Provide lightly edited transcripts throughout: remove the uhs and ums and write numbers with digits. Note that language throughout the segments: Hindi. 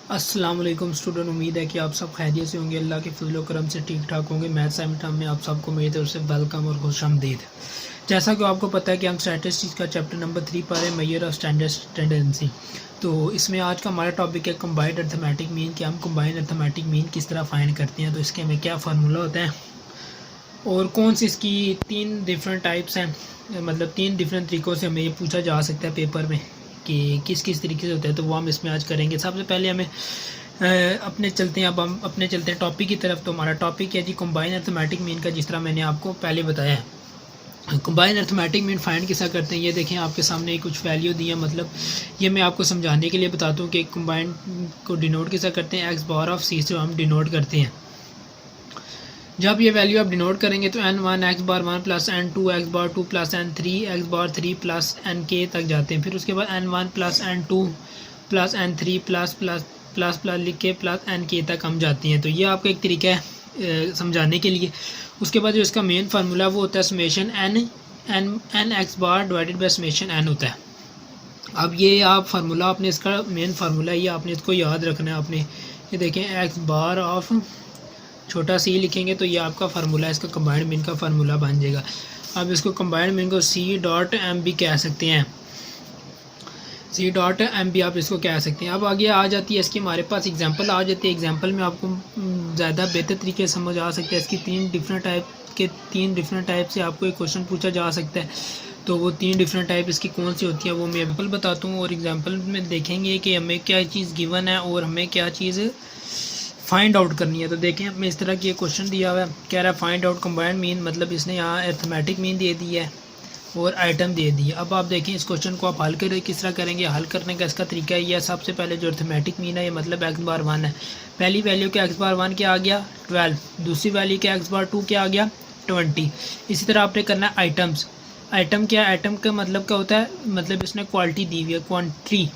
अस्सलाम वालेकुम स्टूडेंट, उम्मीद है कि आप सब खैरियत से होंगे। अल्लाह के फजल व करम से ठीक ठाक होंगे। मैथ्स एम में आप सबको मेरी तरफ से वेलकम और खुशामदीद। जैसा कि आपको पता है कि हम स्टैटिस्टिक्स का चैप्टर नंबर 3 पढ़ रहे हैं, मेजर ऑफ स्टैंडर्ड टेंडेंसी। तो इसमें आज का हमारा टॉपिक है कंबाइंड अर्थमेटिक मीन, कि हम कंबाइंड अर्थमेटिक मीन किस तरह फाइंड करते हैं, तो इसके हमें क्या फार्मूला होता है और कौन सी इसकी 3 डिफरेंट टाइप्स हैं, मतलब 3 डिफरेंट तरीक़ों से हमें ये पूछा जा सकता है पेपर में कि किस किस तरीके से होता है। तो वो हम इसमें आज करेंगे। सबसे पहले हमें अपने चलते हैं, अब हम अपने चलते हैं टॉपिक की तरफ। तो हमारा टॉपिक है जी कंबाइन अर्थमेटिक मीन का, जिस तरह मैंने आपको पहले बताया है। कंबाइन अर्थमेटिक मीन फाइंड किसा करते हैं, ये देखें आपके सामने कुछ वैल्यू दी है। मतलब ये मैं आपको समझाने के लिए बताता हूँ कि कंबाइन को डिनोट किसा करते हैं, एक्स बार ऑफ सी से हम डिनोट करते हैं। जब ये वैल्यू आप डिनोट करेंगे तो n1 x bar 1 plus n2 x बार 2 प्लस n3 एक्स बार 3 प्लस nk तक जाते हैं। फिर उसके बाद n1 plus n2 plus n3 plus plus plus plus लिख के प्लस nk तक हम जाते हैं। तो ये आपका एक तरीका है समझाने के लिए। उसके बाद जो इसका मेन फार्मूला वो होता है summation n x bar divided by summation n होता है। अब ये आप फार्मूला आपने इसका मेन फार्मूला ये आपने इसको याद रखना है। आपने ये देखें एक्स बार ऑफ छोटा सी लिखेंगे तो ये आपका फार्मूला, इसका कंबाइंड मीन का फार्मूला बन जाएगा। अब इसको कंबाइंड मीन को सी डॉट एम भी कह सकते हैं, सी डॉट एम भी आप इसको कह सकते हैं। अब आगे आ जाती है इसकी हमारे पास एग्जांपल आ जाती है। एग्जांपल में आपको ज़्यादा बेहतर तरीके से समझ आ सकता है। इसकी 3 डिफरेंट टाइप से आपको एक क्वेश्चन पूछा जा सकता है। तो वो 3 डिफरेंट टाइप इसकी कौन सी होती है वो मैं एग्जाम्पल बताता हूँ, और एग्जाम्पल में देखेंगे कि हमें क्या चीज़ गिवन है और हमें क्या चीज़ फाइंड आउट करनी है। तो देखें हमें इस तरह की एक क्वेश्चन दिया हुआ है, कह रहा है फाइंड आउट कंबाइंड मीन, मतलब इसने यहाँ अर्थमेटिक मीन दे दी है और आइटम दे दी है। अब आप देखें इस क्वेश्चन को आप हल कर किस तरह करेंगे। हल करने का इसका तरीका ये है, सबसे पहले जो अर्थमेटिक मीन है ये मतलब एक्स बार 1 है। पहली वैल्यू के एक्स बार 1 क्या आ गया 12, दूसरी वैल्यू के एक्स बार 2 क्या आ गया 20। इसी तरह आपने करना है आइटम्स। आइटम क्या, आइटम का मतलब क्या होता है, मतलब इसने क्वालिटी दी हुई है क्वांटिटी।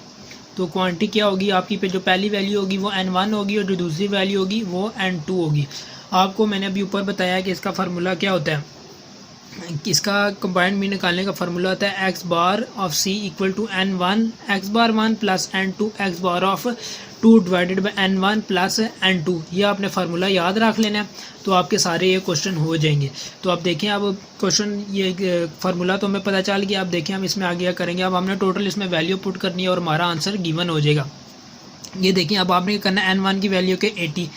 तो क्वांटिटी क्या होगी आपकी, पे जो पहली वैल्यू होगी वो n1 होगी और जो दूसरी वैल्यू होगी वो n2 होगी। आपको मैंने अभी ऊपर बताया कि इसका फार्मूला क्या होता है। इसका कंबाइंड मीन निकालने का फार्मूला होता है x bar of C equal to n1 x bar 1 plus n2 x bar of 2 divided by n1 plus n2। ये आपने फार्मूला याद रख लेना है, तो आपके सारे ये क्वेश्चन हो जाएंगे। तो आप देखें अब क्वेश्चन ये फार्मूला तो हमें पता चल गया। अब देखें हम इसमें आगे क्या करेंगे। अब हमने टोटल इसमें वैल्यू पुट करनी है और हमारा आंसर गिवन हो जाएगा। ये देखिए अब आपने करना है n1 की वैल्यू के 80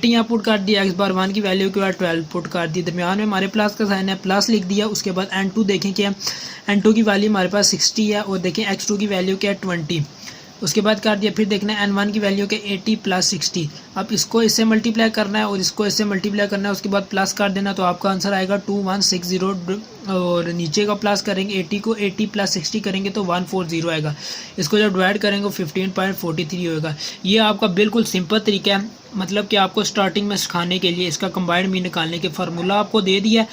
यहाँ पुट कर दिया, एक्स बार 1 की वैल्यू के बाद 12 पुट कर दी, दरमियान में हमारे प्लस का साइन है प्लस लिख दिया। उसके बाद n2 देखें क्या, n2 की वैल्यू हमारे पास 60 है और देखें x2 की वैल्यू क्या है 20। उसके बाद कर दिया, फिर देखना है n1 की वैल्यू के 80 प्लस 60। अब इसको इससे मल्टीप्लाई करना है और इसको इससे मल्टीप्लाई करना है, उसके बाद प्लस कर देना, तो आपका आंसर आएगा 2160। और नीचे का प्लस करेंगे 80 को, 80 प्लस 60 करेंगे तो 140 आएगा। इसको जब डिवाइड करेंगे 15.43 होएगा। ये आपका बिल्कुल सिंपल तरीका है, मतलब कि आपको स्टार्टिंग में सिखाने के लिए इसका कंबाइंड मीन निकालने के फार्मूला आपको दे दिया है।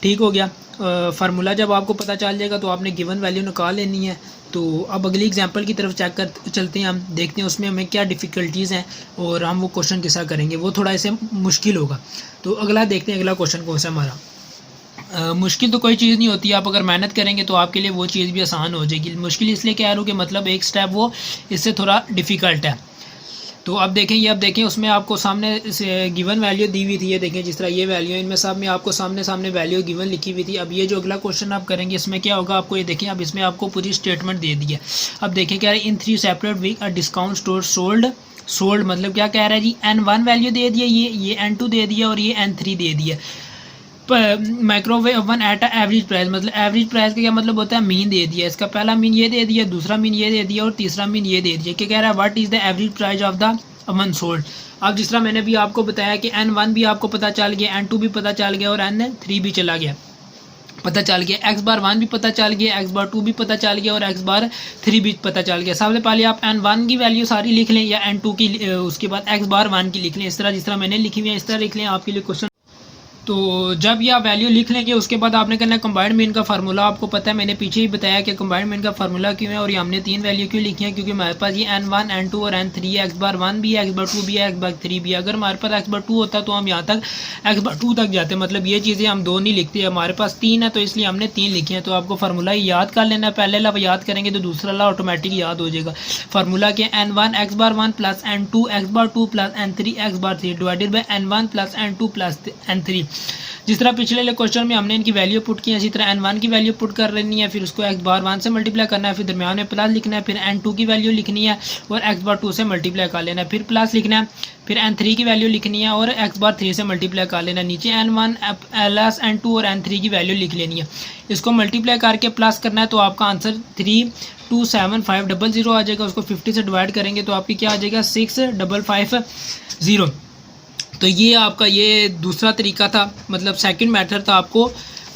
ठीक हो गया। फार्मूला जब आपको पता चल जाएगा तो आपने गिवन वैल्यू निकाल लेनी है। तो अब अगली एग्जांपल की तरफ चेक कर चलते हैं, हम देखते हैं उसमें हमें क्या डिफ़िकल्टीज़ हैं और हम वो क्वेश्चन किसा करेंगे, वो थोड़ा ऐसे मुश्किल होगा। तो अगला देखते हैं, अगला क्वेश्चन कौन सा हमारा। मुश्किल तो कोई चीज़ नहीं होती, आप अगर मेहनत करेंगे तो आपके लिए वो चीज़ भी आसान हो जाएगी। मुश्किल इसलिए कह रहा हूँ कि मतलब एक स्टेप वो इससे थोड़ा डिफ़िकल्ट है। तो अब देखें ये, अब देखें उसमें आपको सामने गिवन वैल्यू दी हुई थी। ये देखें जिस तरह ये वैल्यू है, इनमें सब में आपको सामने सामने वैल्यू गिवन लिखी हुई थी। अब ये जो अगला क्वेश्चन आप करेंगे इसमें क्या होगा, आपको ये देखें अब इसमें आपको पूरी स्टेटमेंट दे दी है। अब देखें क्या है, in 3 separate week a discount store sold मतलब क्या कह रहा है जी, n1 वैल्यू दे दिया, ये n2 दे दिया और ये n3 दे दिया। Microwave oven at average price, मतलब एवरेज प्राइस का क्या मतलब होता है, मीन दे दिया। इसका पहला मीन ये दे दिया, दूसरा मीन ये दे दिया और तीसरा मीन ये दे दिया। क्या कह रहा है, what is the average price of the oven sold. अब जिस तरह मैंने भी आपको बताया कि n1 भी आपको पता चल गया, n2 भी पता चल गया और n3 भी चला गया, पता चल गया। एक्स बार 1 भी पता चल गया, एक्स बार 2 भी पता चल गया और एक्स बार 3 भी पता चल गया। सबसे पहले आप n1 की वैल्यू सारी लिख लें या n2 की, उसके बाद एक्स बार 1 की लिख लें। इस तरह जिस तरह मैंने लिखी हुई है इस तरह लिख लें, आपके लिए क्वेश्चन तो जब ये आप वैल्यू लिख लेंगे उसके बाद आपने करना है कंबाइंड मीन का फार्मूला। आपको पता है मैंने पीछे ही बताया कि कंबाइंड मीन का फार्मूला क्यों है और ये हमने 3 वैल्यू क्यों लिखी है, क्योंकि हमारे पास ये n1 n2 और n3 है। x⁻1 भी है, x⁻2 भी है, x⁻3 भी है। अगर हमारे पास x⁻2 होता तो हम यहाँ तक x⁻2 तक जाते, मतलब ये चीज़ें हम 2 नहीं लिखते। हमारे पास 3 है तो इसलिए हमने 3 लिखी है। तो आपको फार्मूला याद कर लेना, पहले ला याद करेंगे तो दूसरा ला ऑटोमेटिक याद हो जाएगा। फार्मूला के n1 x⁻1 plus n2 x⁻2 plus n3 x⁻3 divided by n1 plus n2 plus n3। जिस तरह पिछले क्वेश्चन में हमने इनकी वैल्यू पुट की है, इसी तरह n1 की वैल्यू पुट कर लेनी है, फिर उसको x⁻1 से मल्टीप्लाई करना है, फिर दरम्यान में प्लस लिखना है, फिर n2 की वैल्यू लिखनी है और x⁻2 से मल्टीप्लाई कर लेना है, फिर प्लस लिखना है, फिर n3 की वैल्यू लिखनी है और x⁻3 से मल्टीप्लाई कर लेना है। नीचे n1 प्लस n2 और n3 की वैल्यू लिख लेनी है, इसको मल्टीप्लाई करके प्लस करना है तो आपका आंसर 32750 आ जाएगा। उसको 50 से डिवाइड करेंगे तो आपकी क्या आ जाएगा 6550। तो ये आपका ये दूसरा तरीका था, मतलब सेकंड मेथड था आपको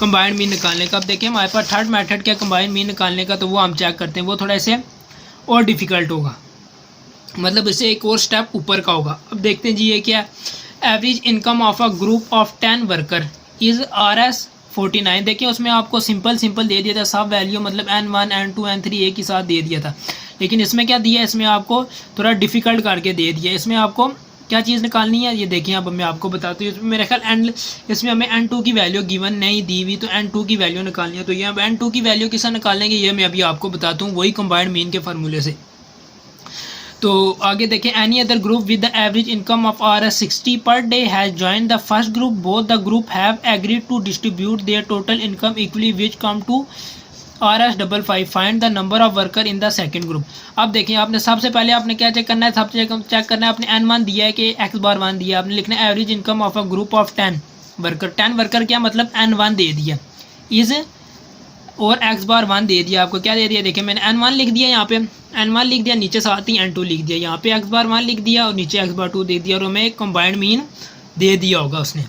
कंबाइंड मीन निकालने का। अब देखिए हमारे पास थर्ड मेथड क्या कंबाइंड मीन निकालने का, तो वो हम चेक करते हैं। वो थोड़ा ऐसे और डिफ़िकल्ट होगा, मतलब इससे एक और स्टेप ऊपर का होगा। अब देखते हैं जी ये क्या है। Average income of a group of 10 worker is RS 49। देखिए उसमें आपको सिंपल दे दिया था सब वैल्यू, मतलब n1 n2 n3 एक ही साथ दे दिया था। लेकिन इसमें क्या दिया, इसमें आपको थोड़ा डिफ़िकल्ट करके दे दिया। इसमें आपको क्या चीज़ निकालनी है ये देखिए, अब मैं आपको बताती हूँ। इसमें मेरे ख्याल इसमें हमें n2 की वैल्यू गिवन नहीं दी हुई, तो n2 की वैल्यू निकालनी है। तो ये अब n2 की वैल्यू किस निकालेंगे ये मैं अभी आपको बताता हूँ, वही कंबाइंड मीन के फार्मूले से। तो आगे देखें, any other group with the average income of RS 60 per day has join the first group, both the group have agreed to distribute their total income equally which come to RS 55। Find the number of worker in the second group. अब देखिए आपने सबसे पहले आपने क्या चेक करना है, सबसे चेक करना है आपने n1 दिया है कि x⁻1 दिया, आपने लिखना है average income of a group of 10 worker. 10 worker क्या मतलब n1 दे दिया इज और x⁻1 दे दिया। आपको क्या दे दिया, देखिए मैंने n1 लिख दिया, यहाँ पे n1 लिख दिया, नीचे साथ ही n2 लिख दिया, यहाँ पे x⁻1 लिख दिया और नीचे x⁻2 दे दिया और हमें एक कंबाइंड मीन दे दिया होगा उसने।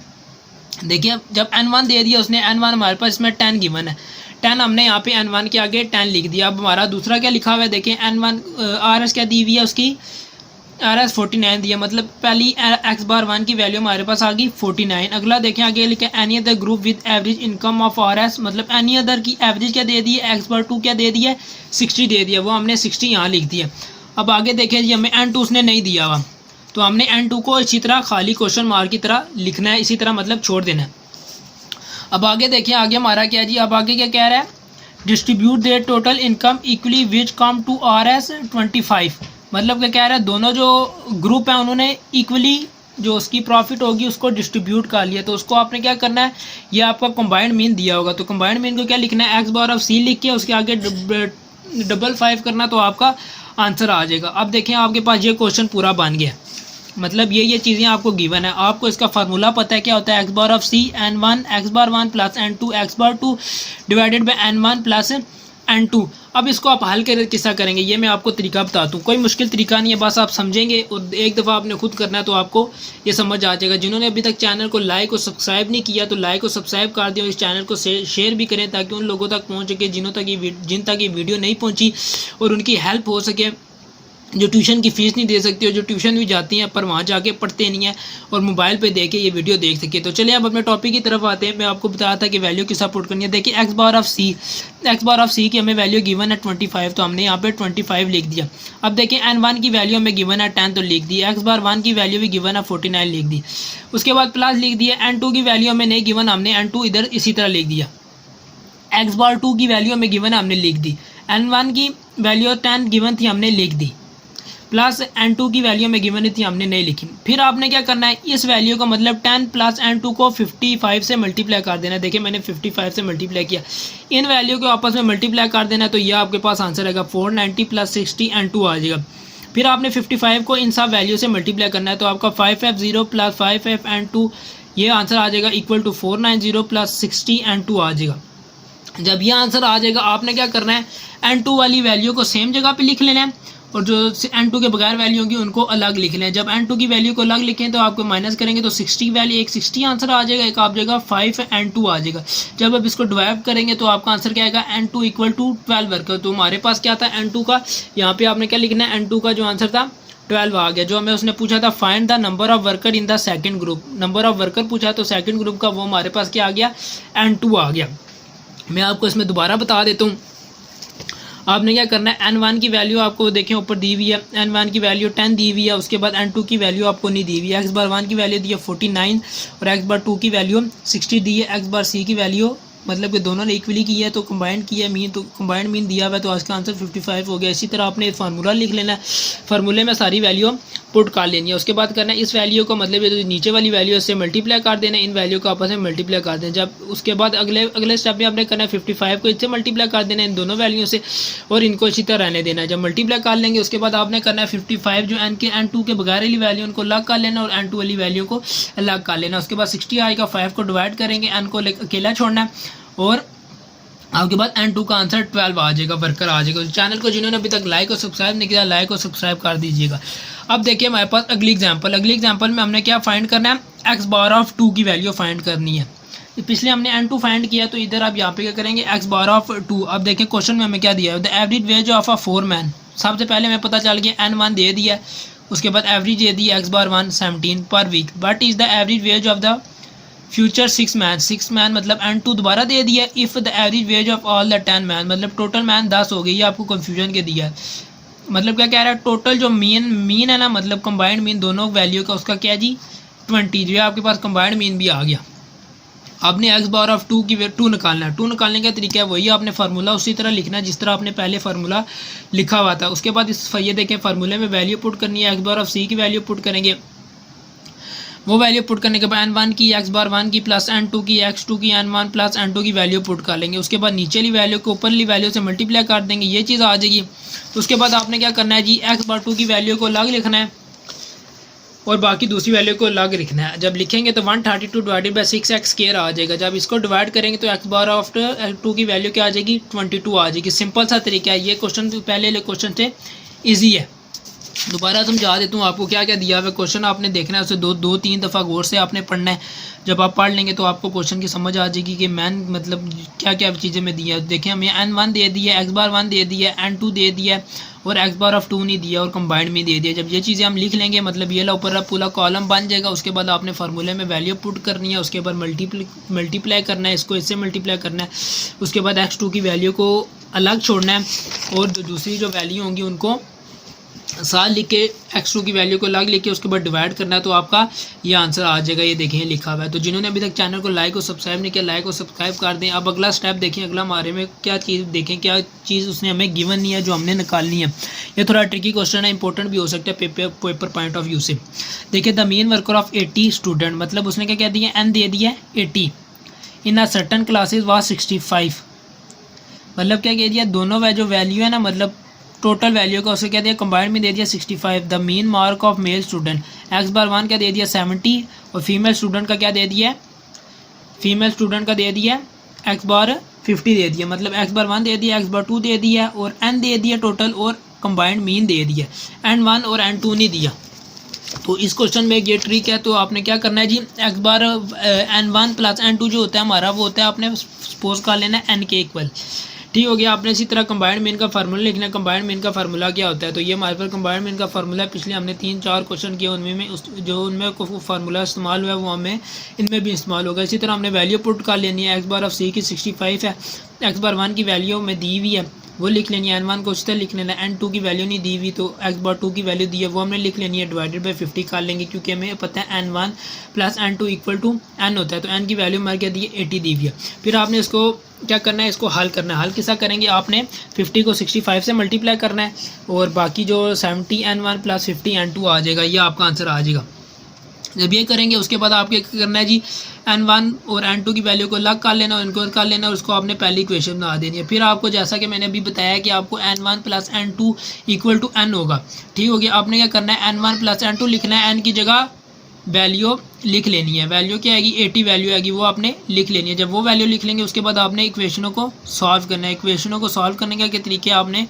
देखिए जब n1 दे दिया उसने, n1 हमारे पास इसमें 10 गिवन है, 10 हमने यहाँ पे n1 के आगे 10 लिख दिया। अब हमारा दूसरा क्या लिखा हुआ है, देखिए n1 RS क्या दी हुई है उसकी, RS 49 दिया, मतलब पहली x⁻1 की वैल्यू हमारे पास आ गई 49। अगला देखें आगे लिखा any other group with average income of RS, मतलब एनी अदर की एवरेज क्या दे दी है, x⁻2 क्या दे दिया है 60 दे दिया, वो हमने 60 यहाँ लिख दिया। अब आगे देखें जी हमें n2 उसने नहीं दिया हुआ, तो हमने n2 को इसी तरह खाली क्वेश्चन मार्क की तरह लिखना है, इसी तरह मतलब छोड़ देना है। अब आगे देखिए आगे हमारा क्या जी, अब आगे क्या कह रहा है, distribute their total income equally which come to RS 25। मतलब क्या कह रहा है, दोनों जो ग्रुप हैं उन्होंने इक्वली जो उसकी प्रॉफिट होगी उसको डिस्ट्रीब्यूट कर लिया। तो उसको आपने क्या करना है, ये आपका कंबाइंड मीन दिया होगा, तो कंबाइंड मीन को क्या लिखना है, x⁻c लिख के उसके आगे 55 करना, तो आपका आंसर आ जाएगा। अब देखें आपके पास ये क्वेश्चन पूरा बन गया, मतलब ये चीज़ें आपको गिवन है, आपको इसका फार्मूला पता है क्या होता है, x⁻c n1 x⁻1 plus n2 x⁻2 divided by n1 plus n2। अब इसको आप हल कर किसा करेंगे ये मैं आपको तरीका बताता हूँ, कोई मुश्किल तरीका नहीं है, बस आप समझेंगे और एक दफ़ा आपने खुद करना है तो आपको ये समझ आ जाएगा। जिन्होंने अभी तक चैनल को लाइक और सब्सक्राइब नहीं किया तो लाइक और सब्सक्राइब कर दें और इस चैनल को शेयर भी करें ताकि उन लोगों तक पहुँच सके जिन तक ये वीडियो नहीं पहुँची और उनकी हेल्प हो सके, जो ट्यूशन की फ़ीस नहीं दे सकती और जो ट्यूशन भी जाती हैं पर वहाँ जाके पढ़ते नहीं हैं और मोबाइल पे देख के ये वीडियो देख सके। तो चलिए अब अपने टॉपिक की तरफ आते हैं। मैं आपको बताया था कि वैल्यू किस पुट करनी है। देखिए x⁻c की हमें वैल्यू गिवन है 25, तो हमने यहाँ पे 25 लिख दिया। अब देखिए n1 की वैल्यू हमें गिवन है 10 तो लिख दी, x⁻1 की वैल्यू भी गिवन है 49 लिख दी, उसके बाद प्लस लिख दिया। n2 की वैल्यू हमें नहीं गिवन, हमने n2 इधर इसी तरह लिख दिया। x⁻2 की वैल्यू हमें गिवन है, हमने लिख दी। n1 की वैल्यू 10 गिवन थी, हमने लिख दी, प्लस n2 की वैल्यू में गिवन थी, हमने नहीं लिखी। फिर आपने क्या करना है, इस वैल्यू का मतलब 10 प्लस n2 को 55 से मल्टीप्लाई कर देना है। देखिए मैंने 55 से मल्टीप्लाई किया, इन वैल्यू को आपस में मल्टीप्लाई कर देना है, तो यह आपके पास आंसर आएगा 490 प्लस 60 n2 आ जाएगा। फिर आपने 55 को इन सब वैल्यू से मल्टीप्लाई करना है, तो आपका 5f0 प्लस 5f n2 ये आंसर आ जाएगा इक्वल टू 490 प्लस 60 n2 आ जाएगा। जब यह आंसर आ जाएगा आपने क्या करना है, n2 वाली वैल्यू को सेम जगह पे लिख लेना है और जो n2 के बगैर वैल्यू होगी उनको अलग लिख लें। जब n2 की वैल्यू को अलग लिखें तो आपको माइनस करेंगे तो 60 वैल्यू, एक 60 आंसर आ जाएगा, एक आप जाएगा 5 n2 आ जाएगा। जब आप इसको डिवाइड करेंगे तो आपका आंसर क्या आएगा, n2 इक्वल टू 12 वर्कर। तो हमारे पास क्या था n2 का, यहाँ पे आपने क्या लिखना है, n2 का जो आंसर था 12 आ गया। जो हमें उसने पूछा था find the number of worker in the second group, number of worker पूछा तो सेकंड ग्रुप का वो हमारे पास क्या आ गया, N2 आ गया। मैं आपको इसमें दोबारा बता देता हूँ। आपने क्या करना है, N1 की वैल्यू आपको देखें ऊपर दी हुई है, N1 की वैल्यू 10 दी हुई है। उसके बाद N2 की वैल्यू आपको नहीं दी हुई है। x⁻1 की वैल्यू दी है 49 और x⁻2 की वैल्यू 60 दी है। x⁻c की वैल्यू मतलब कि दोनों ने इक्वली की है तो कंबाइंड किया मीन, तो कंबाइंड मीन दिया हुआ है तो आज का आंसर 55 हो गया। इसी तरह आपने फार्मूला लिख लेना है, फार्मूले में सारी वैल्यू पुट कर लेनी है। उसके बाद करना है इस वैल्यू को मतलब ये जो नीचे वाली वैल्यू से मल्टीप्लाई कर देना है, इन वैल्यू को आपस में मल्टीप्लाई कर देना। जब उसके बाद अगले स्टेप में आपने करना है 55 को इससे मल्टीप्लाई कर देना है इन दोनों वैल्यू से और इनको इसी तरह रहने देना है। जब मल्टीप्लाई कर लेंगे उसके बाद आपने करना है 55 जो N2 के बगैर वाली वैल्यू उनको अलग कर लेना और N2 वाली वैल्यू को अलग कर लेना। उसके बाद 60 आएगा, 5 को डिवाइड करेंगे, N को अकेला छोड़ना है और आपके बाद N2 का आंसर 12 आ जाएगा, वर्कर आ जाएगा। चैनल को जिन्होंने अभी तक लाइक और सब्सक्राइब नहीं किया, लाइक और सब्सक्राइब कर दीजिएगा। अब देखिए हमारे पास अगली एग्जांपल में हमने क्या फाइंड करना है, x⁻2 की वैल्यू फाइंड करनी है। पिछले हमने N2 फाइंड किया तो इधर आप यहाँ पे क्या करेंगे, x⁻2। अब देखिए क्वेश्चन में हमें क्या दिया है, the average wage of a 4 man. सबसे पहले हमें पता चल गया N1 दे दिया, उसके बाद average they the x⁻1 17 per week. But is the average wage of the future 6 man मतलब N2 दोबारा दे दिया। If the average wage of all the 10 man मतलब टोटल मैन 10 हो गई। ये आपको कंफ्यूजन के दिया है, मतलब क्या कह रहा है, टोटल जो मीन है ना, मतलब कंबाइंड मीन दोनों वैल्यू का उसका क्या जी 20, जो है आपके पास कंबाइंड मीन भी आ गया। आपने x⁻2 की 2 निकालना है। 2 निकालने का तरीका है वही आपने फार्मूला उसी तरह लिखना है जिस तरह आपने पहले फार्मूला लिखा हुआ था। उसके बाद इस ये देखें फार्मूले में वैल्यू पुट करनी है, x⁻c की वैल्यू पुट करेंगे। वो वैल्यू पुट करने के बाद N1 की x⁻1 की प्लस N2 की x2 की N1 प्लस N2 की वैल्यू पुट कर लेंगे। उसके बाद नीचे वाली वैल्यू को ऊपर वाली वैल्यू से मल्टीप्लाई कर देंगे, ये चीज़ आ जाएगी। उसके बाद आपने क्या करना है जी, x⁻2 की वैल्यू को अलग लिखना है और बाकी दूसरी वैल्यू को अलग लिखना है। जब लिखेंगे तो 132 डिवाइडेड बाई 6x² आ जाएगा। जब इसको डिवाइड करेंगे तो x⁻2 की वैल्यू क्या आ जाएगी 22 आ जाएगी। सिंपल सा तरीका है, ये क्वेश्चन पहले वाले क्वेश्चन से ईजी है। दोबारा समझा देता हूँ आपको क्या क्या दिया हुआ है। क्वेश्चन आपने देखना है, उसे दो तीन दफ़ा गौर से आपने पढ़ना है। जब आप पढ़ लेंगे तो आपको क्वेश्चन की समझ आ जाएगी कि मैन मतलब क्या क्या चीज़ें में दिया है। देखें हमें N1 दे दिया, x⁻1 दे दिया, N2 दे दिया और x⁻2 नहीं दिया और कंबाइंड में दे दिया। जब ये चीज़ें हम लिख लेंगे मतलब ये ऊपर पूरा कॉलम बन जाएगा। उसके बाद आपने फार्मूले में वैल्यू पुट करनी है, उसके बाद मल्टीप्लाई करना है, इसको इससे मल्टीप्लाई करना है। उसके बाद x2 की वैल्यू को अलग छोड़ना है और दूसरी जो वैल्यू होंगी उनको साथ लिख के x2 की वैल्यू को अलग लिख के उसके बाद डिवाइड करना है तो आपका ये आंसर आ जाएगा। ये देखें लिखा हुआ है। तो जिन्होंने अभी तक चैनल को लाइक और सब्सक्राइब नहीं किया, लाइक और सब्सक्राइब कर दें। अब अगला स्टेप देखें, अगला हमारे में क्या चीज़ देखें, क्या चीज़ उसने हमें गिवन नहीं है जो हमने निकालनी है। ये थोड़ा ट्रिकी क्वेश्चन है, इंपॉर्टेंट भी हो सकता है पेपर पॉइंट ऑफ व्यू से। देखिए the main worker of 80 student, मतलब उसने क्या कह दिया, n दे दिया 80 इन अ सर्टन क्लासेज वाज 65। मतलब क्या कह दिया, दोनों जो वैल्यू है ना, मतलब टोटल वैल्यू का उसे क्या दिया, कंबाइंड में दे दिया 65। The mean mark of male student x⁻1 क्या दे दिया 70 और फीमेल स्टूडेंट का क्या दे दिया, फीमेल स्टूडेंट का दे दिया x⁻50 दे दिया। मतलब x⁻1 दे दिया, x⁻2 दे दिया और n दे दिया टोटल और कंबाइंड मीन दे दिया। N1 और N2 नहीं दिया। तो इस क्वेश्चन में ये ट्रिक है। तो आपने क्या करना है जी, N1 प्लस N2 जो होता है हमारा वो होता है, आपने सपोज कर लेना है n के इक्वल। ठीक हो गया। आपने इसी तरह कंबाइंड मीन का फार्मूला लिखना है। कंबाइंड मीन का फार्मूला क्या होता है, तो ये हमारे पास कंबाइंड मीन का फार्मूला पिछले हमने 3-4 क्वेश्चन किए, उनमें फार्मूला इस्तेमाल हुआ है वो हमें इनमें भी इस्तेमाल होगा। इसी तरह हमने वैल्यू पुट कर लेनी है। x⁻c की 65 है, x⁻1 की वैल्यू में दी हुई है वो लिख लेनी है, N1 को उस तरह लिख लेना है। N2 की वैल्यू नहीं दी हुई तो x⁻2 की वैल्यू दी है वो हमने लिख लेनी है, डिवाइडेड बाई 50 कर लेंगे क्योंकि हमें पता है N1 plus N2 equal to n होता है। तो n की वैल्यू हमारे क्या दी है 80 दी हुई है। फिर आपने इसको क्या करना है, इसको हल करना है। हल किसा करेंगे, आपने 50 को 65 से मल्टीप्लाई करना है और बाकी जो 70 N1 प्लस 50 N2 आ जाएगा, ये आपका आंसर आ जाएगा। जब ये करेंगे उसके बाद आपके करना है जी, N1 और N2 की वैल्यू को अलग कर लेना और इनको कर लेना और उसको आपने पहली इक्वेशन बना देनी है। फिर आपको जैसा कि मैंने अभी बताया कि आपको N1 plus N2 equal to n होगा। ठीक हो गया। आपने क्या करना है, N1 प्लस N2 लिखना है, n की जगह वैल्यू लिख लेनी है। वैल्यू क्या आएगी 80 वैल्यू आएगी, वो आपने लिख लेनी है। जब वो वैल्यू लिख लेंगे उसके बाद आपने इक्वेशनों को सॉल्व करना है। इक्वेशनों को सॉल्व करने के तरीके आपने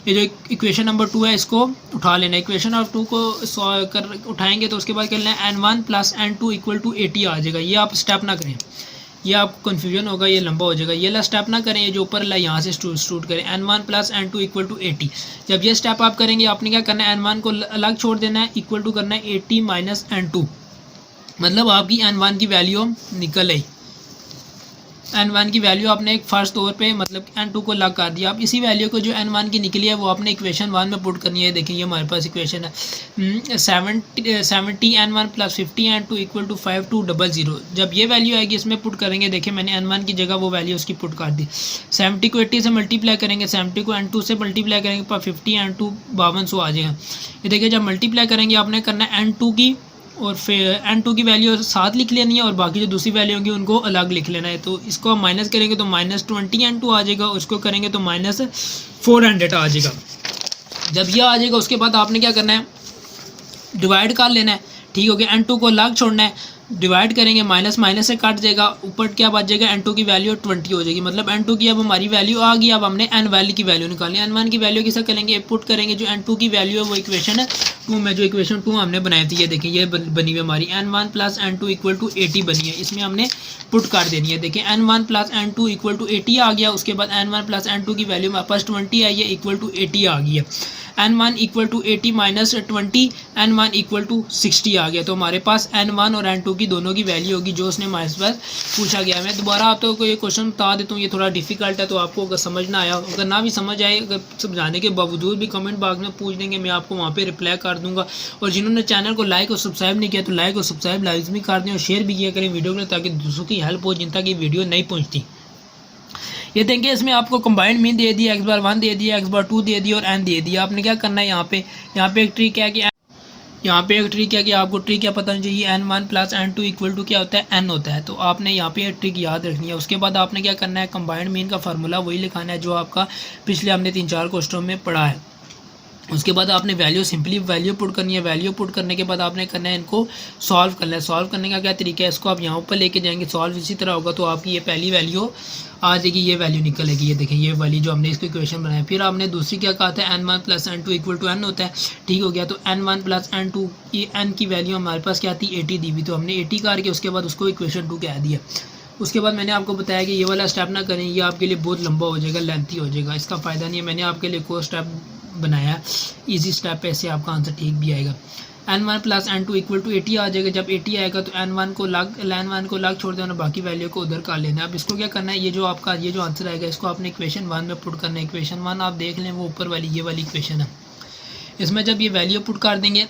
ये जो इक्वेशन नंबर 2 है इसको उठा लेना है। इक्वेशन नंबर 2 को उठाएंगे तो उसके बाद क्या लेना है, N1 plus N2 equal to 80 आ जाएगा। ये आप स्टेप ना करें, ये आपको कन्फ्यूजन होगा, ये लंबा हो जाएगा। ये वाला स्टेप ना करें, ये जो ऊपर वाला यहाँ से स्टूट करें n1 plus n2 equal to 80। जब ये स्टेप आप करेंगे आपने क्या करना है, n1 को अलग छोड़ देना है, इक्वल टू करना है 80 माइनस n2, मतलब आपकी n1 की वैल्यू निकल आई। n1 की वैल्यू आपने एक फर्स्ट तौर पे मतलब n2 को लग कर दिया। अब इसी वैल्यू को जो n1 की निकली है वो आपने इक्वेशन 1 में पुट करनी है। देखिए ये हमारे पास इक्वेशन है 70 n1 plus 50 n2 equal to 5200। जब ये वैल्यू आएगी इसमें पुट करेंगे, देखिए मैंने n1 की जगह वो वैल्यू उसकी पुट कर दी। 70 को 80 से मल्टीप्लाई करेंगे, 70 को n2 से मल्टीप्लाई करेंगे, पर 50 n2 5200 आ जाएगा। ये देखिए जब मल्टीप्लाई करेंगे आपने करना है n2 की और फिर n2 की वैल्यू साथ लिख लेनी है और बाकी जो दूसरी वैल्यू होगी उनको अलग लिख लेना है। तो इसको हम माइनस करेंगे तो माइनस 20 n2 आ जाएगा, उसको करेंगे तो माइनस 400 आ जाएगा। जब यह आ जाएगा उसके बाद आपने क्या करना है, डिवाइड कर लेना है। ठीक हो गया, n2 को अलग छोड़ना है, डिवाइड करेंगे, माइनस माइनस से कट जाएगा, ऊपर क्या बच जाएगा, n2 की वैल्यू 20 हो जाएगी। मतलब n2 की अब हमारी वैल्यू आ गई। अब हमने n वैल्यू की वैल्यू निकालनी है। n1 की वैल्यू किसे करेंगे, पुट करेंगे, जो n2 की वैल्यू है वो इक्वेशन 2 में, जो इक्वेशन 2 हमने बनाई थी, ये देखिए ये बनी हुई हमारी n1 plus n2 equal to 80 बनी है। इसमें हमने पुट कर देनी है। देखिए n1 plus n2 equal to 80 आ गया। उसके बाद n1 प्लस n2 की वैल्यू हमारे पास 20 आई है, इक्वल टू 80 आ गई है। n1 equal to 80 minus 20, n1 equal to 60 आ गया। तो हमारे पास n1 और n2 की दोनों की वैल्यू होगी जो उसने हमारे पास पूछा गया। मैं दोबारा आप तो ये क्वेश्चन बता देता हूँ, ये थोड़ा डिफिकल्ट है, तो आपको अगर समझ ना आया, अगर ना भी समझ आए, अगर समझाने के बावजूद भी कमेंट बॉक्स में पूछ देंगे, मैं आपको वहाँ पे रिप्लाई कर दूंगा। और जिन्होंने चैनल को लाइक और सब्सक्राइब नहीं किया तो लाइक और सब्सक्राइब लाजमी कर दें और शेयर भी किया करें वीडियो को, ताकि दूसरों की हेल्प हो जिन तक ये वीडियो नहीं पहुँचती। ये देखेंगे इसमें आपको कंबाइंड मीन दे दिया, x⁻1 दे दिया, x⁻2 दे दिया और n दे दिया। आपने क्या करना है, यहाँ पे एक ट्रिक है कि आपको ट्रिक क्या पता नहीं चाहिए, n1 plus n2 equal to क्या होता है, n होता है। तो आपने यहाँ पे ट्रिक याद रखनी है। उसके बाद आपने क्या करना है, कंबाइंड मीन का फार्मूला वही लिखाना है जो आपका पिछले हमने 3-4 क्वेश्चन में पढ़ा है। उसके बाद आपने सिंपली वैल्यू पुट करनी है। वैल्यू पुट करने के बाद आपने करना है इनको सॉल्व करना है। सॉल्व करने का क्या तरीका है, इसको आप यहाँ ऊपर लेके जाएंगे, सॉल्व इसी तरह होगा तो आपकी ये पहली वैल्यू आ जाएगी, ये वैल्यू निकलेगी। ये देखें ये वाली जो हमने इसको इक्वेशन बनाया। फिर आपने दूसरी क्या कहा था, n1 plus n2 equal to n होता है। ठीक हो गया, तो n1 प्लस n2, ये n की वैल्यू हमारे पास क्या थी, 80 दी हुई, तो हमने 80 करके उसके बाद उसको इक्वेशन 2 कह दिया। उसके बाद मैंने आपको बताया कि ये वाला स्टेप ना करें, ये आपके लिए बहुत लंबा हो जाएगा, लेंथी हो जाएगा, इसका फ़ायदा नहीं है। मैंने आपके लिए कोई स्टेप बनाया इजी स्टेप पे, ऐसे आपका आंसर ठीक भी आएगा। n1 plus n2 equal to 80 आ जाएगा। जब 80 आएगा तो n1 को लग छोड़ देना, बाकी वैल्यू को उधर कर लेना। अब इसको क्या करना है, ये जो आंसर आएगा इसको आपने इक्वेशन 1 में पुट करना है। इक्वेशन 1 आप देख लें, वो ऊपर वाली ये वाली इक्वेशन है। इसमें जब ये वैल्यू पुट कर देंगे,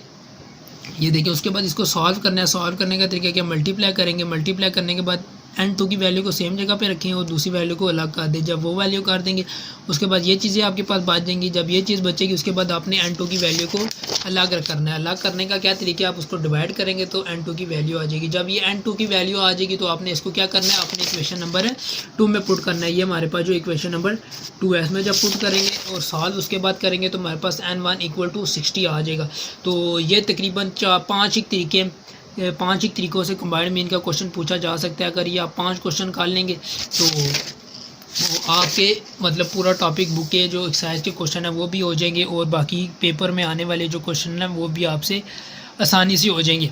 ये देखिए, उसके बाद इसको सॉल्व करना है। सॉल्व करने का तरीका क्या, मल्टीप्लाई करेंगे। मल्टीप्लाई करने के बाद n2 की वैल्यू को सेम जगह पे रखेंगे और दूसरी वैल्यू को अलग कर दें। जब वो वैल्यू कर देंगे उसके बाद ये चीज़ें आपके पास बच जाएंगी। जब ये चीज़ बचेगी उसके बाद आपने n2 की वैल्यू को अलग करना है। अलग करने का क्या तरीका है, आप उसको डिवाइड करेंगे तो n2 की वैल्यू आ जाएगी। जब ये n2 की वैल्यू आ जाएगी तो आपने इसको क्या करना है, अपने इक्वेशन नंबर 2 में पुट करना है। ये हमारे पास जो इक्वेशन नंबर 2 है, इसमें जब पुट करेंगे और सॉल्व उसके बाद करेंगे तो हमारे पास n1 इक्वल टू 60 आ जाएगा। तो ये तकरीबन 5 तरीक़ों से कंबाइंड मीन का क्वेश्चन पूछा जा सकता है। अगर ये आप 5 क्वेश्चन कर लेंगे तो आपके मतलब पूरा टॉपिक बुक के जो एक्सरसाइज के क्वेश्चन है वो भी हो जाएंगे और बाकी पेपर में आने वाले जो क्वेश्चन हैं वो भी आपसे आसानी से हो जाएंगे।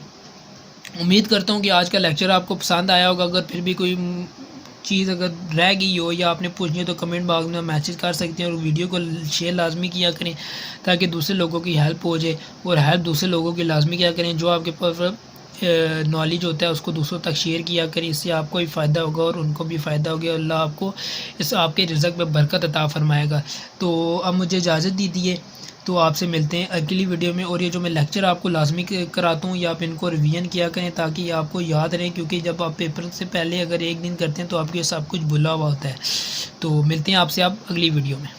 उम्मीद करता हूँ कि आज का लेक्चर आपको पसंद आया होगा। अगर फिर भी कोई चीज़ अगर रह गई हो या आपने पूछनी हो तो कमेंट बॉक्स में मैसेज कर सकते हैं और वीडियो को शेयर लाजमी किया करें ताकि दूसरे लोगों की हेल्प हो जाए। और हेल्प दूसरे लोगों की लाजमी किया करें, जो आपके पास नॉलेज होता है उसको दूसरों तक शेयर किया करें। इससे आपको भी फ़ायदा होगा और उनको भी फ़ायदा होगा। अल्लाह आपको इस आपके रिज़्क़ में बरकत अता फरमाएगा। तो अब मुझे इजाज़त दीजिए, तो आपसे मिलते हैं अगली वीडियो में। और ये जो मैं लेक्चर आपको लाजमी कराता हूँ या आप इनको रिवीजन किया करें ताकि ये आपको याद रहे, क्योंकि जब आप पेपर से पहले अगर एक दिन करते हैं तो आपको ये सब कुछ भुला हुआ होता है। तो मिलते हैं आपसे आप अगली वीडियो में।